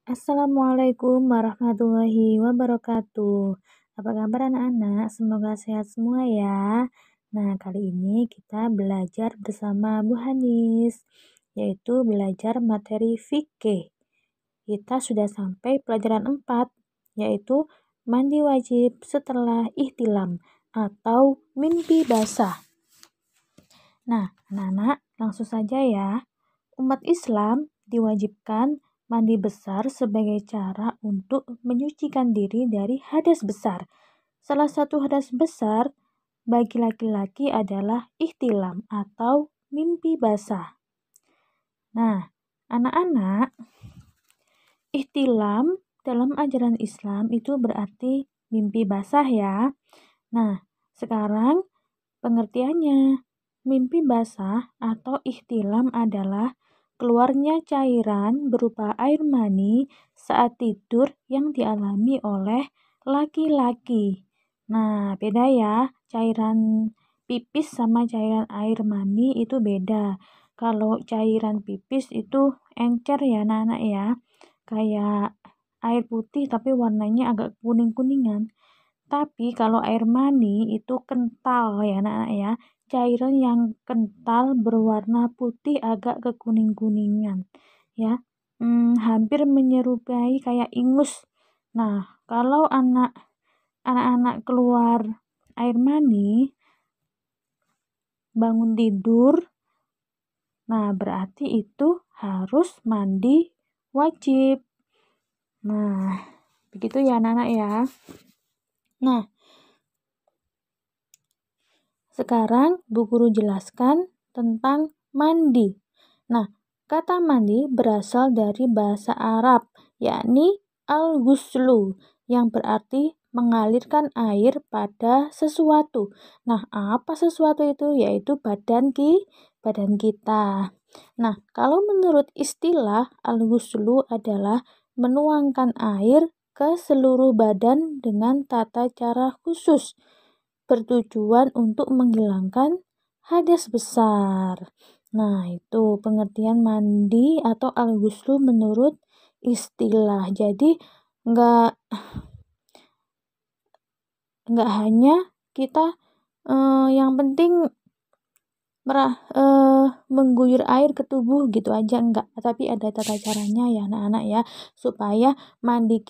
Assalamualaikum warahmatullahi wabarakatuh. Apa kabar anak-anak? Semoga sehat semua ya. Nah, kali ini kita belajar bersama Bu Hanis, yaitu belajar materi fikih. Kita sudah sampai pelajaran 4, yaitu mandi wajib setelah ihtilam atau mimpi basah. Nah, anak-anak, langsung saja ya. Umat Islam diwajibkan mandi besar sebagai cara untuk menyucikan diri dari hadas besar. Salah satu hadas besar bagi laki-laki adalah ihtilam atau mimpi basah. Nah, anak-anak, ihtilam dalam ajaran Islam itu berarti mimpi basah ya. Nah, sekarang pengertiannya. Mimpi basah atau ihtilam adalah keluarnya cairan berupa air mani saat tidur yang dialami oleh laki-laki. Nah, beda ya. Cairan pipis sama cairan air mani itu beda. Kalau cairan pipis itu encer ya anak-anak ya. Kayak air putih tapi warnanya agak kuning-kuningan. Tapi kalau air mani itu kental ya anak-anak ya. Cairan yang kental berwarna putih agak kekuning-kuningan ya. Hampir menyerupai kayak ingus. Nah, kalau anak-anak keluar air mani bangun tidur, nah berarti itu harus mandi wajib. Nah, begitu ya anak-anak ya. Nah, sekarang Bu Guru jelaskan tentang mandi. Nah, kata mandi berasal dari bahasa Arab, yakni al-ghuslu, yang berarti mengalirkan air pada sesuatu. Nah, apa sesuatu itu? Yaitu badan kita. Nah, kalau menurut istilah al-ghuslu adalah menuangkan air ke seluruh badan dengan tata cara khusus, bertujuan untuk menghilangkan hadas besar. Nah, itu pengertian mandi atau al-ghuslu menurut istilah. Jadi, enggak hanya kita yang penting mengguyur air ke tubuh gitu aja, enggak, tapi ada tata caranya ya anak-anak ya, supaya mandi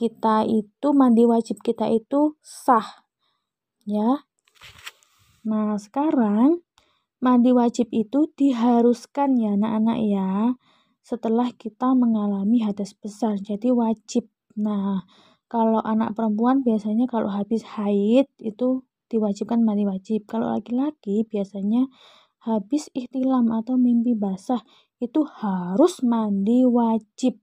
wajib kita itu sah ya. Nah, sekarang mandi wajib itu diharuskan ya anak-anak ya, setelah kita mengalami hadas besar, jadi wajib. Nah, kalau anak perempuan biasanya kalau habis haid itu diwajibkan mandi wajib. Kalau laki-laki biasanya habis ihtilam atau mimpi basah itu harus mandi wajib.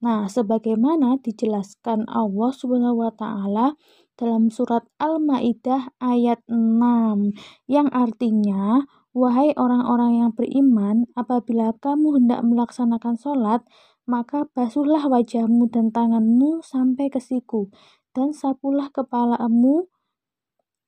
Nah, sebagaimana dijelaskan Allah Subhanahu wa taala dalam surat Al-Maidah ayat 6 yang artinya, wahai orang-orang yang beriman, apabila kamu hendak melaksanakan sholat, maka basuhlah wajahmu dan tanganmu sampai ke siku, dan sapulah kepalamu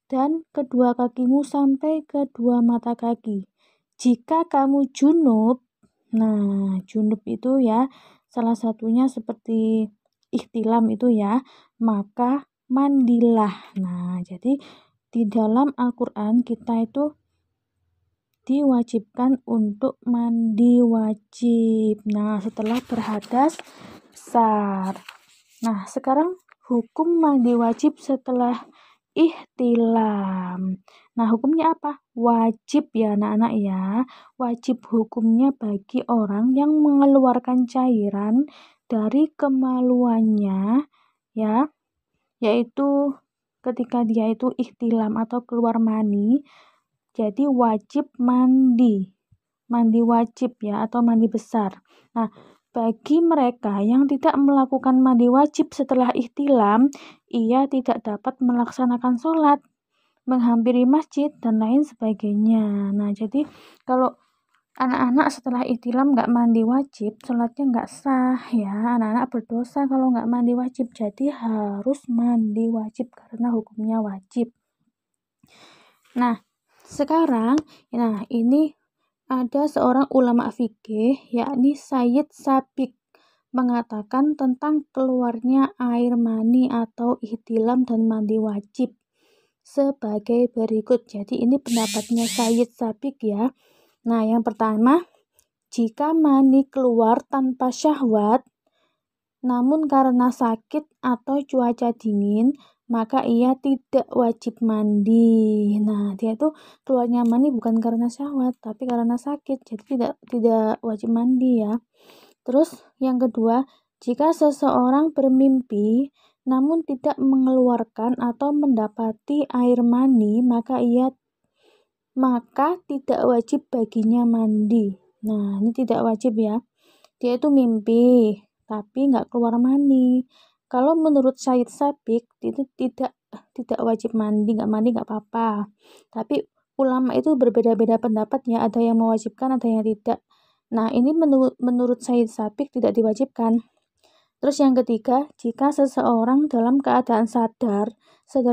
dan kedua kakimu sampai kedua mata kaki. Jika kamu junub, nah junub itu ya salah satunya seperti ihtilam itu ya, maka mandilah. Nah, jadi di dalam Al-Quran kita itu diwajibkan untuk mandi wajib. Nah, setelah berhadas besar. Nah, sekarang hukum mandi wajib setelah ihtilam. Nah, hukumnya apa? Wajib ya anak-anak ya. Wajib hukumnya bagi orang yang mengeluarkan cairan dari kemaluannya ya, yaitu ketika dia itu ihtilam atau keluar mani, jadi wajib mandi wajib ya, atau mandi besar. Nah, bagi mereka yang tidak melakukan mandi wajib setelah ihtilam, ia tidak dapat melaksanakan sholat, menghampiri masjid, dan lain sebagainya. Nah, jadi kalau anak-anak setelah ihtilam nggak mandi wajib, sholatnya nggak sah ya. Anak-anak berdosa kalau nggak mandi wajib. Jadi harus mandi wajib karena hukumnya wajib. Nah, sekarang, ini ada seorang ulama fikih, yakni Sayyid Sabiq mengatakan tentang keluarnya air mani atau ihtilam dan mandi wajib sebagai berikut. Jadi ini pendapatnya Sayyid Sabiq ya. Nah, yang pertama, jika mani keluar tanpa syahwat namun karena sakit atau cuaca dingin, maka ia tidak wajib mandi. Nah, dia itu keluarnya mani bukan karena syahwat, tapi karena sakit, jadi tidak wajib mandi ya. Terus yang kedua, jika seseorang bermimpi namun tidak mengeluarkan atau mendapati air mani, maka tidak wajib baginya mandi. Nah, ini tidak wajib ya. Dia itu mimpi tapi nggak keluar mani. Kalau menurut Said Sabiq itu tidak wajib mandi nggak apa-apa. Tapi ulama itu berbeda-beda pendapat ya, ada yang mewajibkan, ada yang tidak. Nah, ini menurut Said Sabiq tidak diwajibkan. Terus yang ketiga, jika seseorang dalam keadaan sadar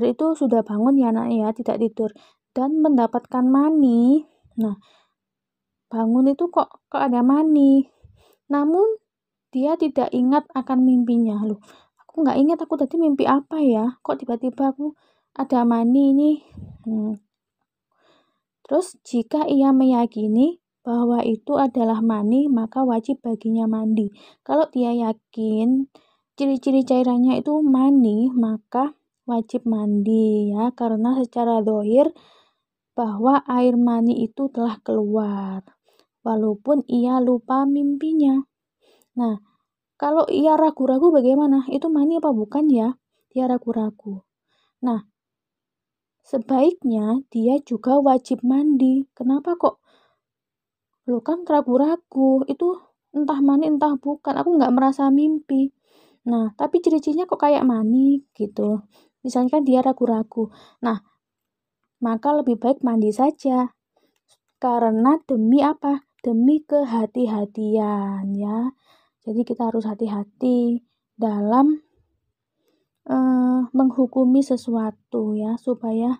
itu sudah bangun ya nak ya, tidak tidur, dan mendapatkan mani. Nah, bangun itu kok ada mani. Namun dia tidak ingat akan mimpinya. Loh, aku nggak ingat aku tadi mimpi apa ya? Kok tiba-tiba aku ada mani ini? Terus jika ia meyakini bahwa itu adalah mani, maka wajib baginya mandi. Kalau dia yakin ciri-ciri cairannya itu mani, maka wajib mandi ya, karena secara zahir bahwa air mani itu telah keluar, walaupun ia lupa mimpinya. Nah, kalau ia ragu-ragu bagaimana? Itu mani apa bukan ya? Dia ragu-ragu. Nah, sebaiknya dia juga wajib mandi. Kenapa kok? Loh kan ragu-ragu. Itu entah mani entah bukan. Aku nggak merasa mimpi. Nah, tapi ciri-cirinya kok kayak mani gitu. Misalnya kan dia ragu-ragu. Nah, maka lebih baik mandi saja. Karena demi apa? Demi kehati-hatian ya. Jadi kita harus hati-hati dalam menghukumi sesuatu ya, supaya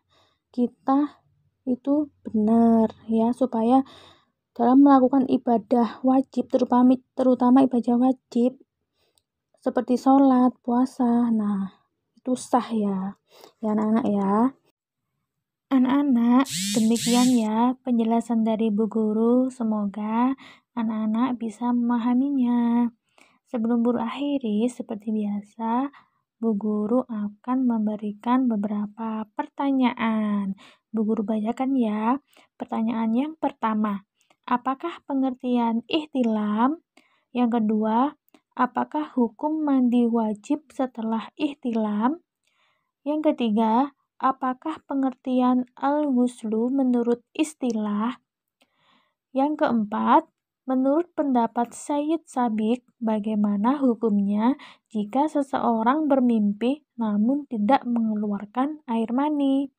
kita itu benar ya, supaya dalam melakukan ibadah wajib, terutama ibadah wajib seperti sholat, puasa, nah itu sah ya anak-anak ya. Anak-anak, demikian ya penjelasan dari Bu Guru. Semoga anak-anak bisa memahaminya. Sebelum Guru akhiri, seperti biasa, Bu Guru akan memberikan beberapa pertanyaan. Bu Guru bacakan ya. Pertanyaan yang pertama, apakah pengertian ihtilam? Yang kedua, apakah hukum mandi wajib setelah ihtilam? Yang ketiga, apakah pengertian al-ghuslu menurut istilah? Yang keempat, menurut pendapat Sayyid Sabiq, bagaimana hukumnya jika seseorang bermimpi namun tidak mengeluarkan air mani?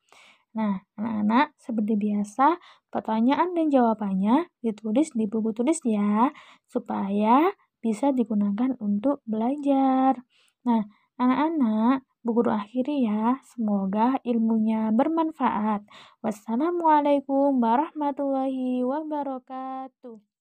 Nah, anak-anak, seperti biasa, pertanyaan dan jawabannya ditulis di buku tulis ya, supaya bisa digunakan untuk belajar. Nah, anak-anak, Bu Guru akhiri ya. Semoga ilmunya bermanfaat. Wassalamualaikum warahmatullahi wabarakatuh.